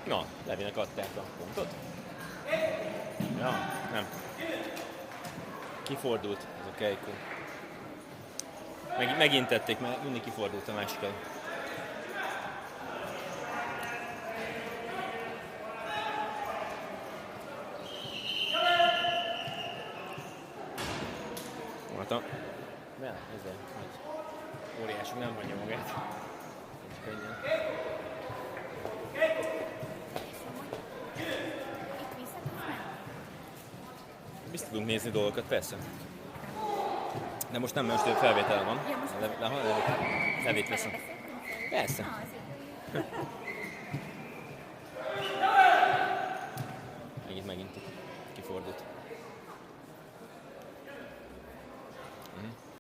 Na, Levinek adták a pontot? Ja, nem. Kifordult ez a Keiko. Megint tették, mert mindig kifordult a másik el. Voltam. Nem, ezzel. Óriási, nem mondja magát. Nincs könnyen. Biztos tudunk nézni dolgokat, persze. De most nem, most felvétel van. Levét veszem. Persze. Megint kifordult.